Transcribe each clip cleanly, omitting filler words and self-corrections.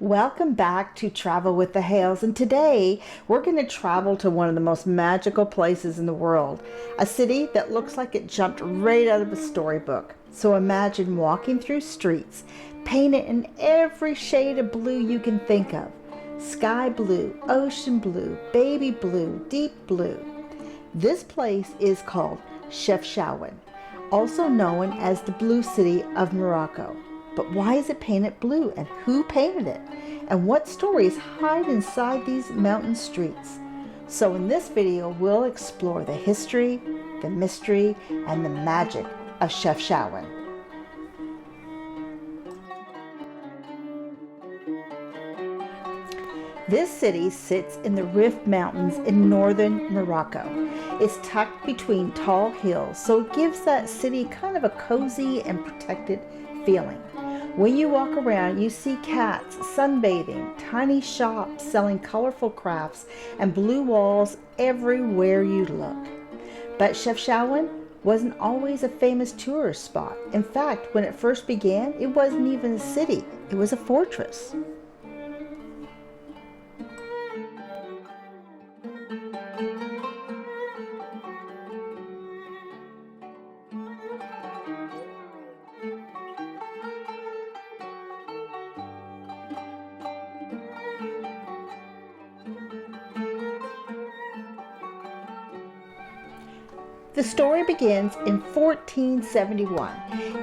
Welcome back to Travel with the Hales, and today we're going to travel to one of the most magical places in the world, a city that looks like it jumped right out of a storybook. So imagine walking through streets painted in every shade of blue you can think of: sky blue, ocean blue, baby blue, deep blue. This place is called Chefchaouen, also known as the Blue City of Morocco. But why is it painted blue, and who painted it? And what stories hide inside these mountain streets? So in this video, we'll explore the history, the mystery, and the magic of Chefchaouen. This city sits in the Rift Mountains in northern Morocco. It's tucked between tall hills, so it gives that city kind of a cozy and protected feeling. When you walk around, you see cats sunbathing, tiny shops selling colorful crafts, and blue walls everywhere you look. But Chefchaouen wasn't always a famous tourist spot. In fact, when it first began, it wasn't even a city. It was a fortress. The story begins in 1471,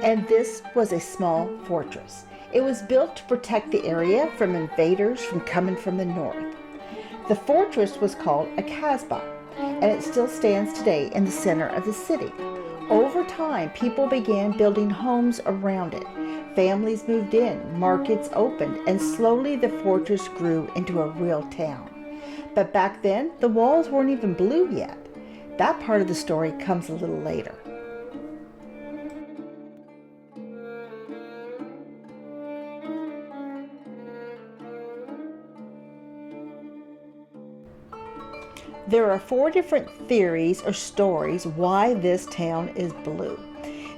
and this was a small fortress. It was built to protect the area from invaders coming from the north. The fortress was called a Casbah, and it still stands today in the center of the city. Over time, people began building homes around it. Families moved in, markets opened, and slowly the fortress grew into a real town. But back then, the walls weren't even blue yet. That part of the story comes a little later. There are 4 different theories or stories why this town is blue.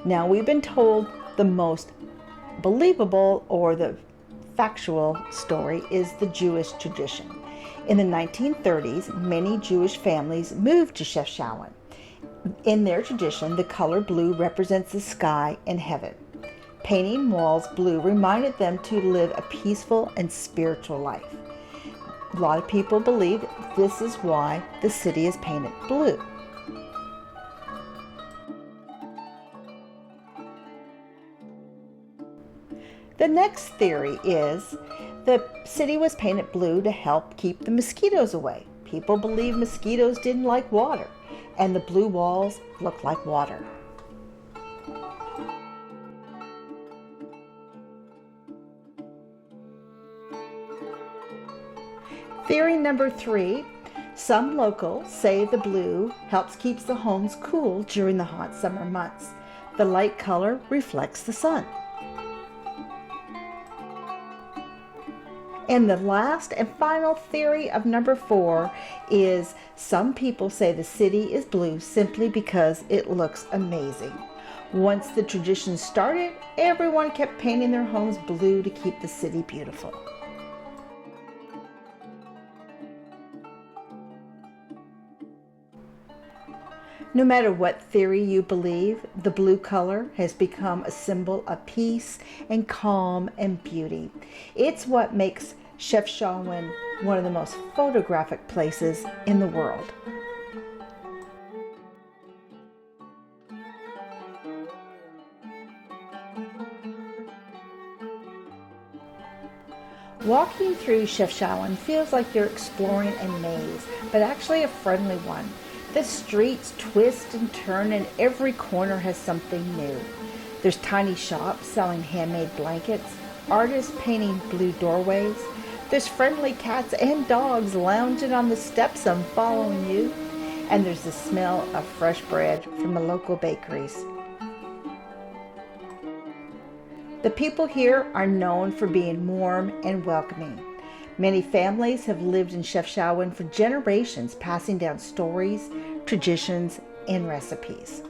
Now, we've been told the most believable or the factual story is the Jewish tradition. In the 1930s, many Jewish families moved to Chefchaouen. In their tradition, the color blue represents the sky and heaven. Painting walls blue reminded them to live a peaceful and spiritual life. A lot of people believe this is why the city is painted blue. The next theory is the city was painted blue to help keep the mosquitoes away. People believe mosquitoes didn't like water, and the blue walls look like water. Theory number 3, some locals say the blue helps keep the homes cool during the hot summer months. The light color reflects the sun. And the last and final theory of number 4 is some people say the city is blue simply because it looks amazing. Once the tradition started, everyone kept painting their homes blue to keep the city beautiful. No matter what theory you believe, the blue color has become a symbol of peace and calm and beauty. It's what makes Chefchaouen one of the most photographic places in the world. Walking through Chefchaouen feels like you're exploring a maze, but actually a friendly one. The streets twist and turn, and every corner has something new. There's tiny shops selling handmade blankets, artists painting blue doorways. There's friendly cats and dogs lounging on the steps and following you. And there's the smell of fresh bread from the local bakeries. The people here are known for being warm and welcoming. Many families have lived in Chefchaouen for generations, passing down stories, traditions, and recipes.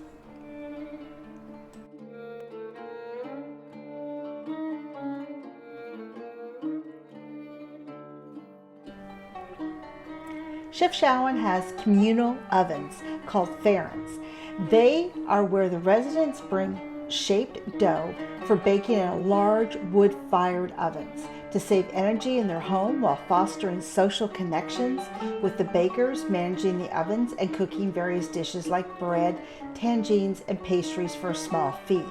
Chefchaouen has communal ovens called farins. They are where the residents bring shaped dough for baking in large wood-fired ovens to save energy in their home while fostering social connections with the bakers managing the ovens and cooking various dishes like bread, tangines, and pastries for a small fee,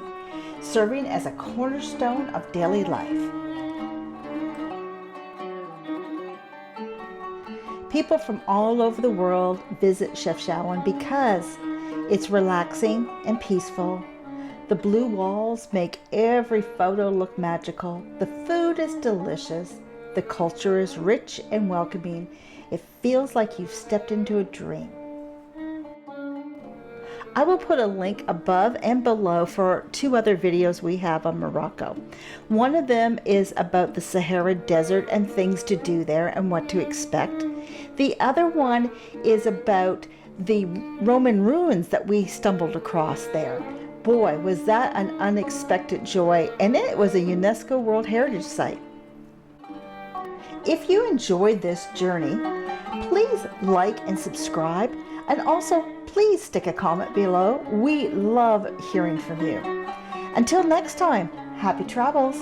serving as a cornerstone of daily life. People from all over the world visit Chefchaouen because it's relaxing and peaceful. The blue walls make every photo look magical. The food is delicious. The culture is rich and welcoming. It feels like you've stepped into a dream. I will put a link above and below for 2 other videos we have on Morocco. One of them is about the Sahara Desert and things to do there and what to expect. The other one is about the Roman ruins that we stumbled across there. Boy, was that an unexpected joy, and it was a UNESCO World Heritage Site. If you enjoyed this journey, please like and subscribe, and also please stick a comment below. We love hearing from you. Until next time, happy travels.